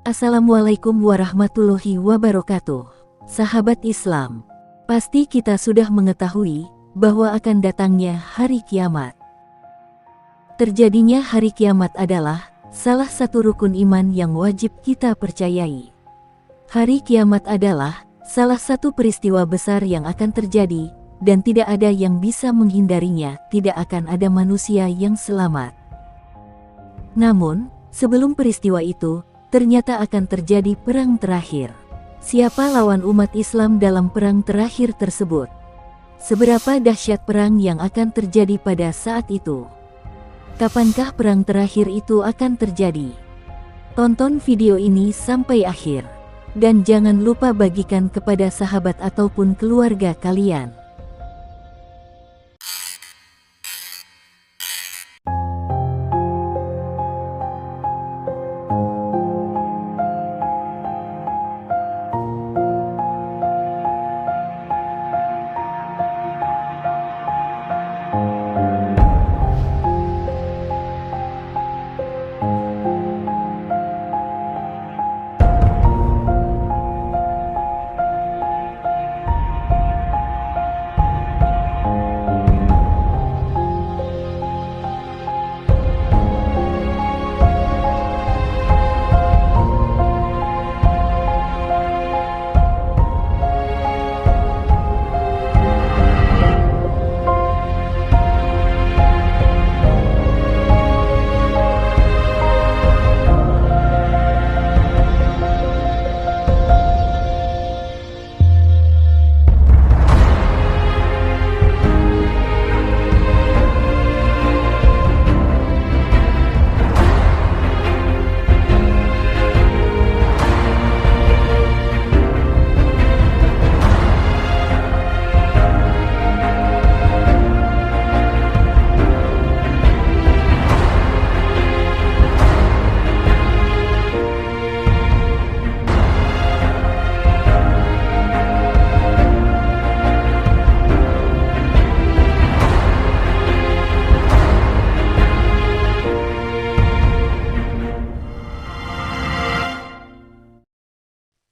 Assalamualaikum warahmatullahi wabarakatuh. Sahabat Islam, pasti kita sudah mengetahui bahwa akan datangnya hari kiamat. Terjadinya hari kiamat adalah salah satu rukun iman yang wajib kita percayai. Hari kiamat adalah salah satu peristiwa besar yang akan terjadi, dan tidak ada yang bisa menghindarinya, tidak akan ada manusia yang selamat. Namun, sebelum peristiwa itu, ternyata akan terjadi perang terakhir. Siapa lawan umat Islam dalam perang terakhir tersebut? Seberapa dahsyat perang yang akan terjadi pada saat itu? Kapankah perang terakhir itu akan terjadi? Tonton video ini sampai akhir. Dan jangan lupa bagikan kepada sahabat ataupun keluarga kalian.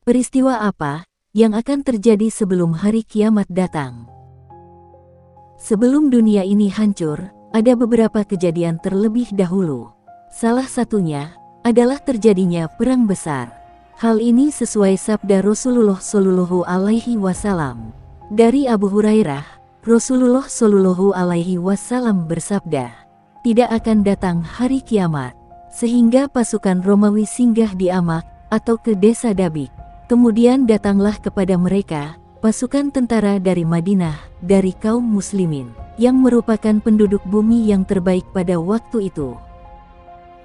Peristiwa apa yang akan terjadi sebelum hari kiamat datang? Sebelum dunia ini hancur, ada beberapa kejadian terlebih dahulu. Salah satunya adalah terjadinya perang besar. Hal ini sesuai sabda Rasulullah Shallallahu Alaihi Wasallam. Dari Abu Hurairah, Rasulullah Shallallahu Alaihi Wasallam bersabda, "Tidak akan datang hari kiamat, sehingga pasukan Romawi singgah di Amak atau ke desa Dabik. Kemudian datanglah kepada mereka pasukan tentara dari Madinah, dari kaum muslimin, yang merupakan penduduk bumi yang terbaik pada waktu itu.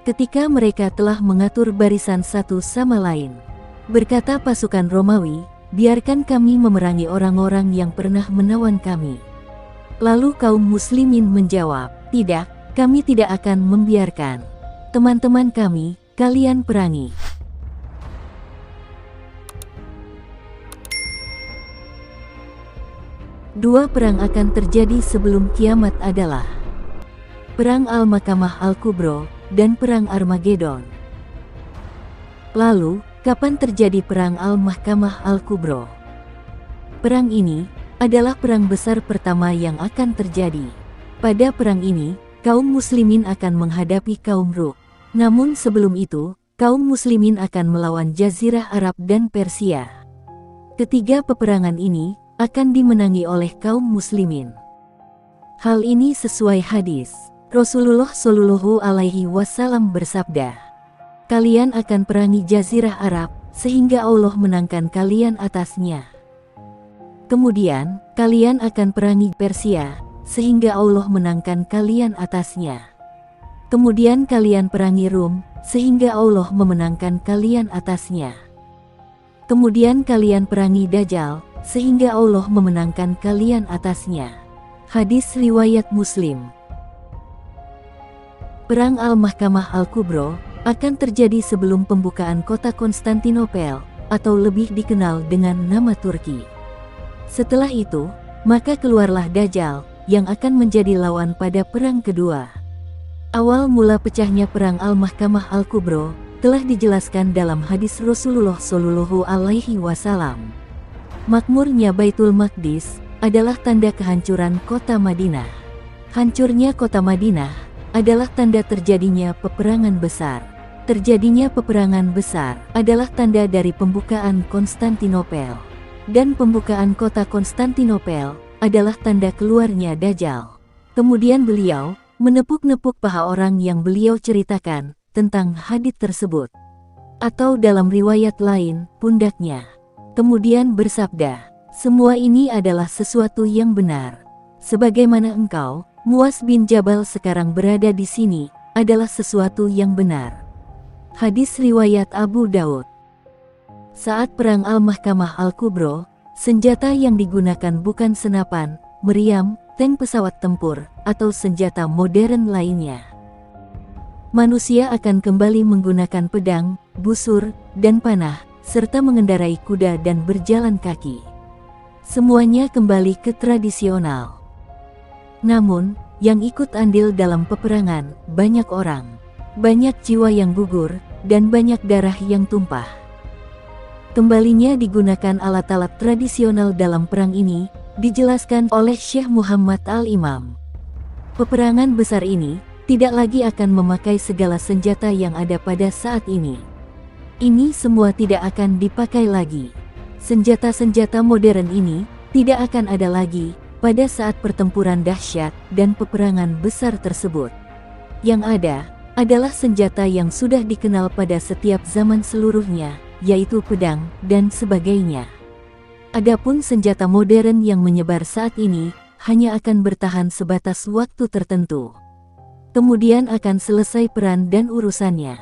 Ketika mereka telah mengatur barisan satu sama lain, berkata pasukan Romawi, 'Biarkan kami memerangi orang-orang yang pernah menawan kami.' Lalu kaum muslimin menjawab, 'Tidak, kami tidak akan membiarkan. Teman-teman kami, kalian perangi.' Dua perang akan terjadi sebelum kiamat adalah Perang Al-Makamah Al-Kubro dan Perang Armageddon. Lalu, kapan terjadi Perang Al-Mahkamah Al-Kubro? Perang ini adalah perang besar pertama yang akan terjadi. Pada perang ini, kaum muslimin akan menghadapi kaum Rum. Namun sebelum itu, kaum muslimin akan melawan Jazirah Arab dan Persia. Ketiga peperangan ini akan dimenangi oleh kaum muslimin. Hal ini sesuai hadis. Rasulullah Shallallahu Alaihi Wasallam bersabda, "Kalian akan perangi Jazirah Arab, sehingga Allah menangkan kalian atasnya. Kemudian, kalian akan perangi Persia, sehingga Allah menangkan kalian atasnya. Kemudian kalian perangi Rum, sehingga Allah memenangkan kalian atasnya. Kemudian kalian perangi Dajjal, sehingga Allah memenangkan kalian atasnya." Hadis riwayat Muslim. Perang Al-Mahkamah Al-Kubro akan terjadi sebelum pembukaan kota Konstantinopel, atau lebih dikenal dengan nama Turki. Setelah itu, maka keluarlah Dajjal, yang akan menjadi lawan pada perang kedua. Awal mula pecahnya perang Al-Mahkamah Al-Kubro telah dijelaskan dalam hadis Rasulullah Shallallahu Alaihi Wasallam. Makmurnya Baitul Maqdis adalah tanda kehancuran kota Madinah. Hancurnya kota Madinah adalah tanda terjadinya peperangan besar. Terjadinya peperangan besar adalah tanda dari pembukaan Konstantinopel. Dan pembukaan kota Konstantinopel adalah tanda keluarnya Dajjal. Kemudian beliau menepuk-nepuk paha orang yang beliau ceritakan tentang hadits tersebut. Atau dalam riwayat lain, pundaknya. Kemudian bersabda, semua ini adalah sesuatu yang benar. Sebagaimana engkau, Muaz bin Jabal sekarang berada di sini, adalah sesuatu yang benar. Hadis riwayat Abu Daud. Saat perang Al-Mahkamah Al-Kubro, senjata yang digunakan bukan senapan, meriam, tank pesawat tempur, atau senjata modern lainnya. Manusia akan kembali menggunakan pedang, busur, dan panah, serta mengendarai kuda dan berjalan kaki. Semuanya kembali ke tradisional. Namun, yang ikut andil dalam peperangan, banyak orang. Banyak jiwa yang gugur, dan banyak darah yang tumpah. Kembalinya digunakan alat-alat tradisional dalam perang ini, dijelaskan oleh Syekh Muhammad Al-Imam. Peperangan besar ini tidak lagi akan memakai segala senjata yang ada pada saat ini. Ini semua tidak akan dipakai lagi. Senjata-senjata modern ini tidak akan ada lagi pada saat pertempuran dahsyat dan peperangan besar tersebut. Yang ada adalah senjata yang sudah dikenal pada setiap zaman seluruhnya, yaitu pedang dan sebagainya. Adapun senjata modern yang menyebar saat ini hanya akan bertahan sebatas waktu tertentu. Kemudian akan selesai peran dan urusannya.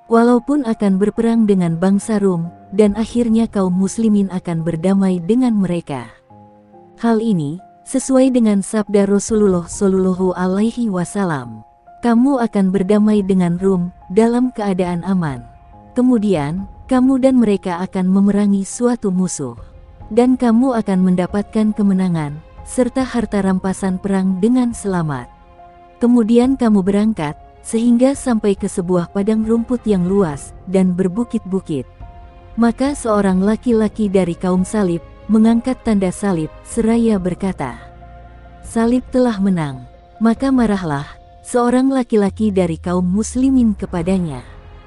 Walaupun akan berperang dengan bangsa Rum, dan akhirnya kaum muslimin akan berdamai dengan mereka. Hal ini sesuai dengan sabda Rasulullah Shallallahu Alaihi Wasallam. Kamu akan berdamai dengan Rum dalam keadaan aman. Kemudian, kamu dan mereka akan memerangi suatu musuh. Dan kamu akan mendapatkan kemenangan, serta harta rampasan perang dengan selamat. Kemudian kamu berangkat, sehingga sampai ke sebuah padang rumput yang luas, dan berbukit-bukit. Maka seorang laki-laki dari kaum salib, mengangkat tanda salib, seraya berkata, "Salib telah menang." Maka marahlah seorang laki-laki dari kaum muslimin kepadanya.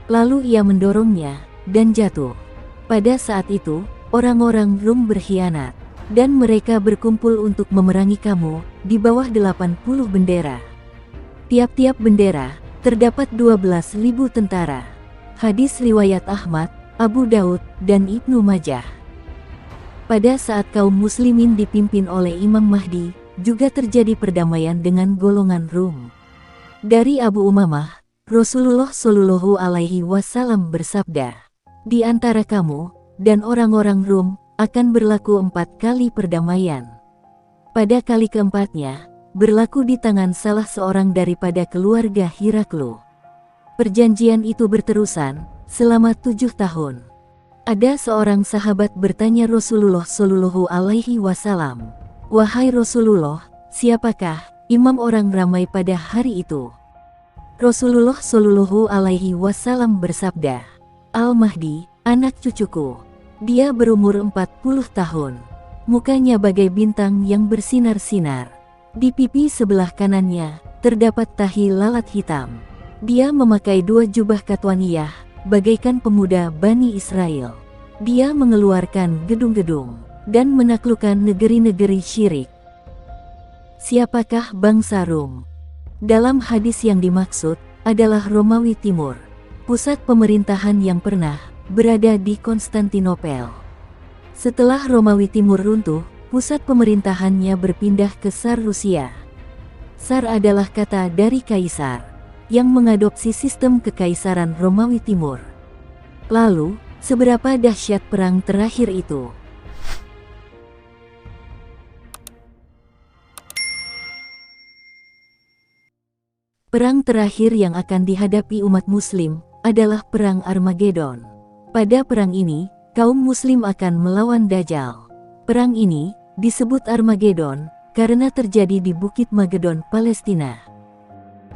Lalu ia mendorongnya, dan jatuh. Pada saat itu, orang-orang Rum berkhianat, dan mereka berkumpul untuk memerangi kamu, di bawah 80 bendera. Tiap-tiap bendera, terdapat 12.000 tentara. Hadis riwayat Ahmad, Abu Daud, dan Ibnu Majah. Pada saat kaum muslimin dipimpin oleh Imam Mahdi, juga terjadi perdamaian dengan golongan Rum. Dari Abu Umamah, Rasulullah Shallallahu Alaihi Wasallam bersabda, di antara kamu dan orang-orang Rum akan berlaku 4 kali perdamaian. Pada kali keempatnya, berlaku di tangan salah seorang daripada keluarga Hiraklu. Perjanjian itu berterusan selama 7 tahun. Ada seorang sahabat bertanya Rasulullah Shallallahu Alaihi Wasallam, "Wahai Rasulullah, siapakah imam orang ramai pada hari itu?" Rasulullah Shallallahu Alaihi Wasallam bersabda, "Al-Mahdi, anak cucuku. Dia berumur 40 tahun. Mukanya bagai bintang yang bersinar-sinar. Di pipi sebelah kanannya, terdapat tahi lalat hitam. Dia memakai 2 jubah katwaniyah, bagaikan pemuda Bani Israel. Dia mengeluarkan gedung-gedung, dan menaklukkan negeri-negeri syirik." Siapakah bangsa Rum? Dalam hadis yang dimaksud adalah Romawi Timur, pusat pemerintahan yang pernah berada di Konstantinopel. Setelah Romawi Timur runtuh, pusat pemerintahannya berpindah ke Tsar Rusia. Tsar adalah kata dari kaisar, yang mengadopsi sistem kekaisaran Romawi Timur. Lalu, seberapa dahsyat perang terakhir itu? Perang terakhir yang akan dihadapi umat muslim adalah Perang Armageddon. Pada perang ini, kaum muslim akan melawan Dajjal. Perang ini disebut Armageddon karena terjadi di Bukit Magedon, Palestina.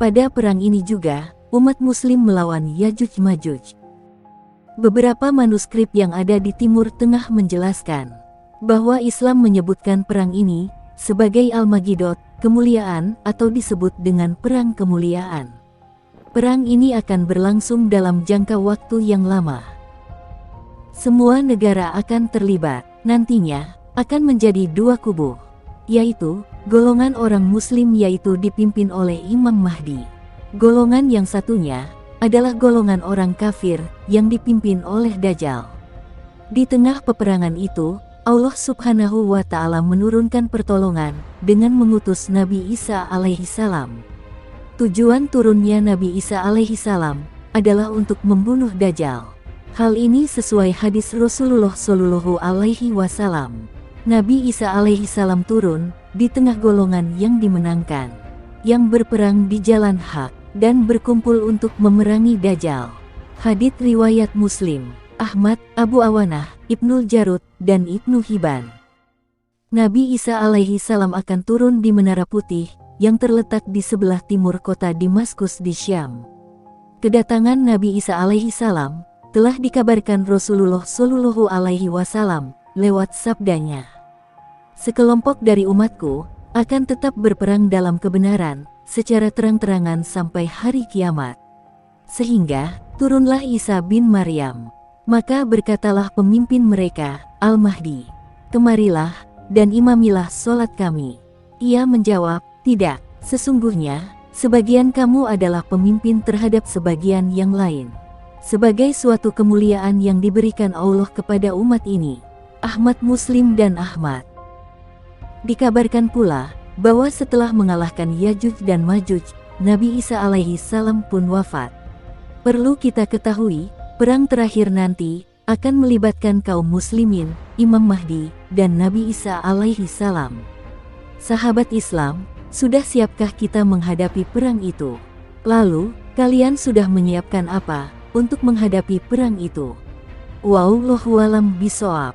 Pada perang ini juga, umat Muslim melawan Yajuj Majuj. Beberapa manuskrip yang ada di Timur Tengah menjelaskan bahwa Islam menyebutkan perang ini sebagai Al-Magidot, kemuliaan, atau disebut dengan Perang Kemuliaan. Perang ini akan berlangsung dalam jangka waktu yang lama. Semua negara akan terlibat, nantinya akan menjadi dua kubu, yaitu golongan orang Muslim yaitu dipimpin oleh Imam Mahdi. Golongan yang satunya adalah golongan orang kafir yang dipimpin oleh Dajjal. Di tengah peperangan itu, Allah Subhanahu wa Ta'ala menurunkan pertolongan dengan mengutus Nabi Isa alaihi salam. Tujuan turunnya Nabi Isa alaihi salam adalah untuk membunuh Dajjal. Hal ini sesuai hadis Rasulullah Shallallahu alaihi wasallam. Nabi Isa alaihi salam turun di tengah golongan yang dimenangkan, yang berperang di jalan hak dan berkumpul untuk memerangi Dajjal. Hadits riwayat Muslim, Ahmad, Abu Awanah, Ibnul Jarud, dan Ibnu Hibban. Nabi Isa alaihi salam akan turun di Menara Putih yang terletak di sebelah timur kota Damaskus di Syam. Kedatangan Nabi Isa alaihi salam telah dikabarkan Rasulullah Shallallahu alaihi wasallam lewat sabdanya, "Sekelompok dari umatku akan tetap berperang dalam kebenaran secara terang-terangan sampai hari kiamat." Sehingga turunlah Isa bin Maryam. Maka berkatalah pemimpin mereka, Al-Mahdi, "Kemarilah dan imamilah sholat kami." Ia menjawab, "Tidak, sesungguhnya sebagian kamu adalah pemimpin terhadap sebagian yang lain." Sebagai suatu kemuliaan yang diberikan Allah kepada umat ini, Ahmad Muslim dan Ahmad. Dikabarkan pula bahwa setelah mengalahkan Yajuj dan Majuj, Nabi Isa alaihi salam pun wafat. Perlu kita ketahui, perang terakhir nanti akan melibatkan kaum muslimin, Imam Mahdi, dan Nabi Isa alaihi salam. Sahabat Islam, sudah siapkah kita menghadapi perang itu? Lalu, kalian sudah menyiapkan apa untuk menghadapi perang itu? Wallahu a'lam bishawab.